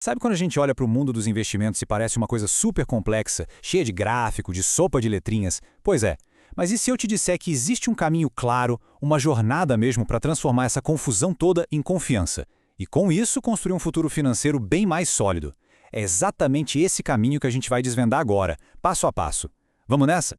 Sabe quando a gente olha para o mundo dos investimentos e parece uma coisa super complexa, cheia de gráfico, de sopa de letrinhas? Pois é. Mas e se eu te disser que existe um caminho claro, uma jornada mesmo para transformar essa confusão toda em confiança? E com isso construir um futuro financeiro bem mais sólido. É exatamente esse caminho que a gente vai desvendar agora, passo a passo. Vamos nessa?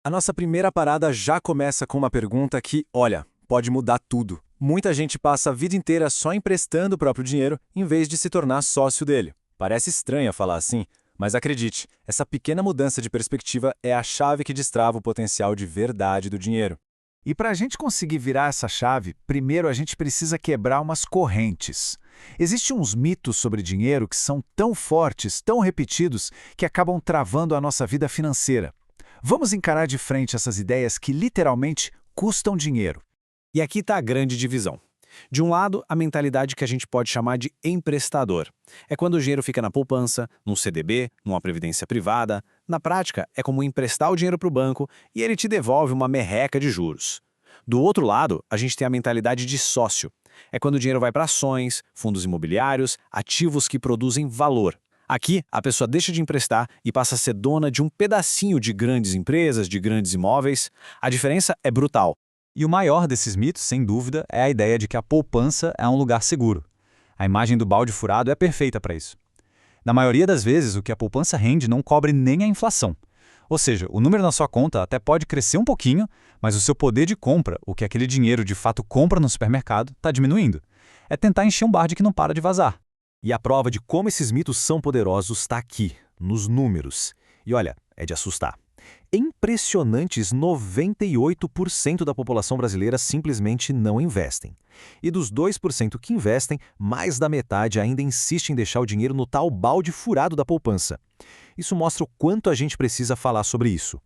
A nossa primeira parada já começa com uma pergunta que, olha, pode mudar tudo. Muita gente passa a vida inteira só emprestando o próprio dinheiro em vez de se tornar sócio dele. Parece estranho falar assim, mas acredite, essa pequena mudança de perspectiva é a chave que destrava o potencial de verdade do dinheiro. E para a gente conseguir virar essa chave, primeiro a gente precisa quebrar umas correntes. Existem uns mitos sobre dinheiro que são tão fortes, tão repetidos, que acabam travando a nossa vida financeira. Vamos encarar de frente essas ideias que literalmente custam dinheiro. E aqui está a grande divisão. De um lado, a mentalidade que a gente pode chamar de emprestador. É quando o dinheiro fica na poupança, num CDB, numa previdência privada. Na prática, é como emprestar o dinheiro para o banco e ele te devolve uma merreca de juros. Do outro lado, a gente tem a mentalidade de sócio. É quando o dinheiro vai para ações, fundos imobiliários, ativos que produzem valor. Aqui, a pessoa deixa de emprestar e passa a ser dona de um pedacinho de grandes empresas, de grandes imóveis. A diferença é brutal. E o maior desses mitos, sem dúvida, é a ideia de que a poupança é um lugar seguro. A imagem do balde furado é perfeita para isso. Na maioria das vezes, o que a poupança rende não cobre nem a inflação. Ou seja, o número na sua conta até pode crescer um pouquinho, mas o seu poder de compra, o que aquele dinheiro de fato compra no supermercado, está diminuindo. É tentar encher um balde que não para de vazar. E a prova de como esses mitos são poderosos está aqui, nos números. E olha, é de assustar. Impressionantes 98% da população brasileira simplesmente não investem. E dos 2% que investem, mais da metade ainda insiste em deixar o dinheiro no tal balde furado da poupança. Isso mostra o quanto a gente precisa falar sobre isso.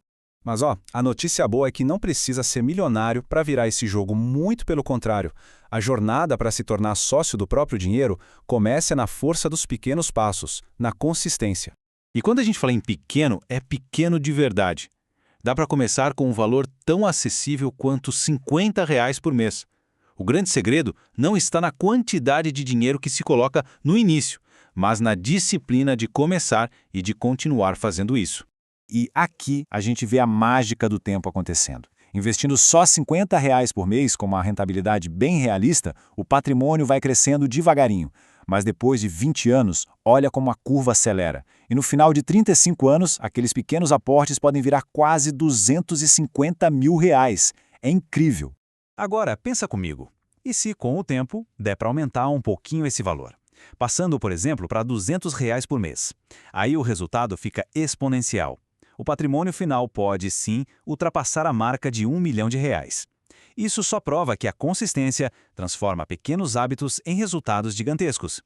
Mas a notícia boa é que não precisa ser milionário para virar esse jogo, muito pelo contrário. A jornada para se tornar sócio do próprio dinheiro começa na força dos pequenos passos, na consistência. E quando a gente fala em pequeno, é pequeno de verdade. Dá para começar com um valor tão acessível quanto R$ 50 por mês. O grande segredo não está na quantidade de dinheiro que se coloca no início, mas na disciplina de começar e de continuar fazendo isso. E aqui a gente vê a mágica do tempo acontecendo. Investindo só R$ 50 por mês, com uma rentabilidade bem realista, o patrimônio vai crescendo devagarinho. Mas depois de 20 anos, olha como a curva acelera. E no final de 35 anos, aqueles pequenos aportes podem virar quase R$ 250 mil. É incrível. Agora, pensa comigo. E se, com o tempo, der para aumentar um pouquinho esse valor? Passando, por exemplo, para R$ 200 por mês. Aí o resultado fica exponencial. O patrimônio final pode, sim, ultrapassar a marca de R$ 1 milhão. Isso só prova que a consistência transforma pequenos hábitos em resultados gigantescos.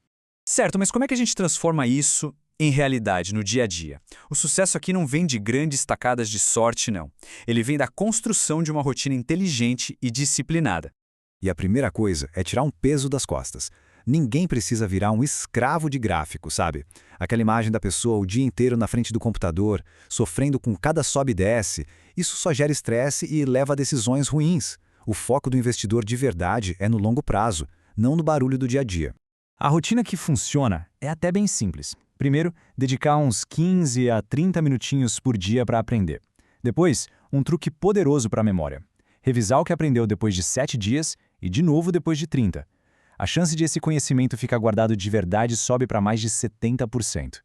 Certo, mas como é que a gente transforma isso em realidade, no dia a dia? O sucesso aqui não vem de grandes tacadas de sorte, não. Ele vem da construção de uma rotina inteligente e disciplinada. E a primeira coisa é tirar um peso das costas. Ninguém precisa virar um escravo de gráfico, sabe? Aquela imagem da pessoa o dia inteiro na frente do computador, sofrendo com cada sobe e desce, isso só gera estresse e leva a decisões ruins. O foco do investidor de verdade é no longo prazo, não no barulho do dia a dia. A rotina que funciona é até bem simples. Primeiro, dedicar uns 15 a 30 minutinhos por dia para aprender. Depois, um truque poderoso para a memória. Revisar o que aprendeu depois de 7 dias e de novo depois de 30. A chance de esse conhecimento ficar guardado de verdade sobe para mais de 70%.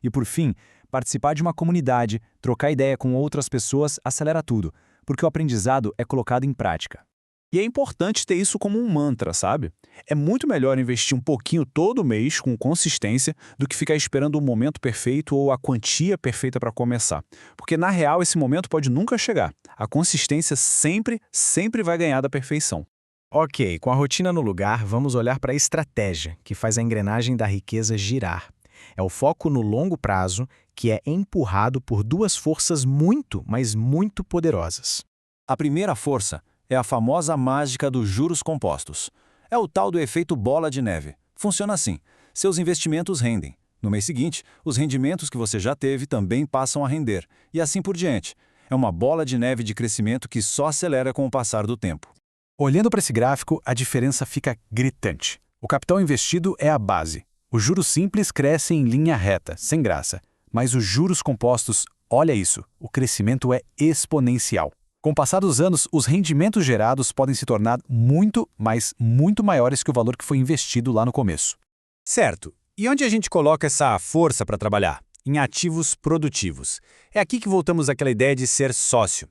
E por fim, participar de uma comunidade, trocar ideia com outras pessoas acelera tudo, porque o aprendizado é colocado em prática. E é importante ter isso como um mantra, sabe? É muito melhor investir um pouquinho todo mês com consistência do que ficar esperando o momento perfeito ou a quantia perfeita para começar. Porque na real esse momento pode nunca chegar. A consistência sempre vai ganhar da perfeição. Ok, com a rotina no lugar, vamos olhar para a estratégia, que faz a engrenagem da riqueza girar. É o foco no longo prazo, que é empurrado por duas forças muito, mas muito poderosas. A primeira força é a famosa mágica dos juros compostos. É o tal do efeito bola de neve. Funciona assim: seus investimentos rendem. No mês seguinte, os rendimentos que você já teve também passam a render, e assim por diante. É uma bola de neve de crescimento que só acelera com o passar do tempo. Olhando para esse gráfico, a diferença fica gritante. O capital investido é a base. O Os juros simples crescem em linha reta, sem graça. Mas os juros compostos, olha isso, o crescimento é exponencial. Com o passar dos anos, os rendimentos gerados podem se tornar muito, mas muito maiores que o valor que foi investido lá no começo. Certo. E onde a gente coloca essa força para trabalhar? Em ativos produtivos. É aqui que voltamos àquela ideia de ser sócio.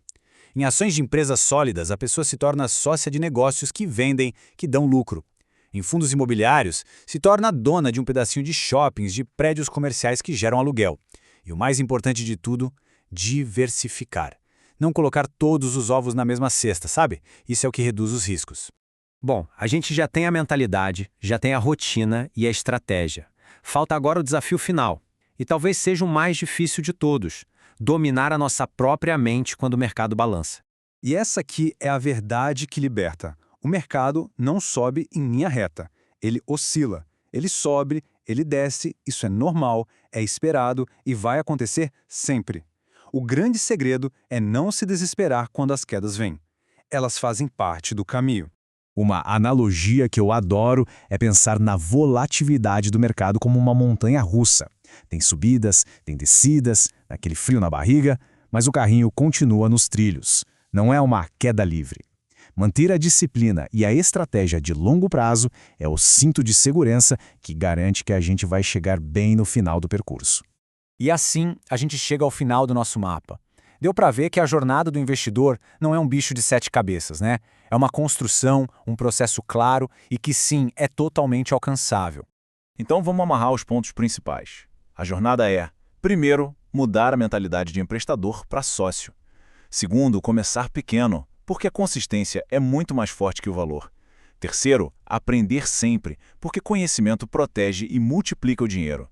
Em ações de empresas sólidas, a pessoa se torna sócia de negócios que vendem, que dão lucro. Em fundos imobiliários, se torna dona de um pedacinho de shoppings, de prédios comerciais que geram aluguel. E o mais importante de tudo, diversificar. Não colocar todos os ovos na mesma cesta, sabe? Isso é o que reduz os riscos. Bom, a gente já tem a mentalidade, já tem a rotina e a estratégia. Falta agora o desafio final. E talvez seja o mais difícil de todos: dominar a nossa própria mente quando o mercado balança. E essa aqui é a verdade que liberta. O mercado não sobe em linha reta. Ele oscila. Ele sobe, ele desce, isso é normal, é esperado e vai acontecer sempre. O grande segredo é não se desesperar quando as quedas vêm. Elas fazem parte do caminho. Uma analogia que eu adoro é pensar na volatilidade do mercado como uma montanha russa. Tem subidas, tem descidas, aquele frio na barriga, mas o carrinho continua nos trilhos. Não é uma queda livre. Manter a disciplina e a estratégia de longo prazo é o cinto de segurança que garante que a gente vai chegar bem no final do percurso. E assim, a gente chega ao final do nosso mapa. Deu para ver que a jornada do investidor não é um bicho de 7 cabeças, né? É uma construção, um processo claro e que sim, é totalmente alcançável. Então vamos amarrar os pontos principais. A jornada é, primeiro, mudar a mentalidade de emprestador para sócio. Segundo, começar pequeno, porque a consistência é muito mais forte que o valor. Terceiro, aprender sempre, porque conhecimento protege e multiplica o dinheiro.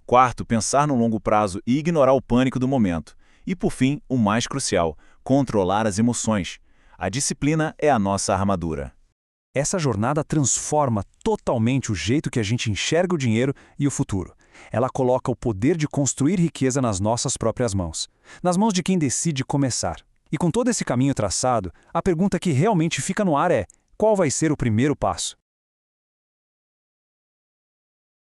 Quarto, pensar no longo prazo e ignorar o pânico do momento. E por fim, o mais crucial, controlar as emoções. A disciplina é a nossa armadura. Essa jornada transforma totalmente o jeito que a gente enxerga o dinheiro e o futuro. Ela coloca o poder de construir riqueza nas nossas próprias mãos, nas mãos de quem decide começar. E com todo esse caminho traçado, a pergunta que realmente fica no ar é: qual vai ser o primeiro passo?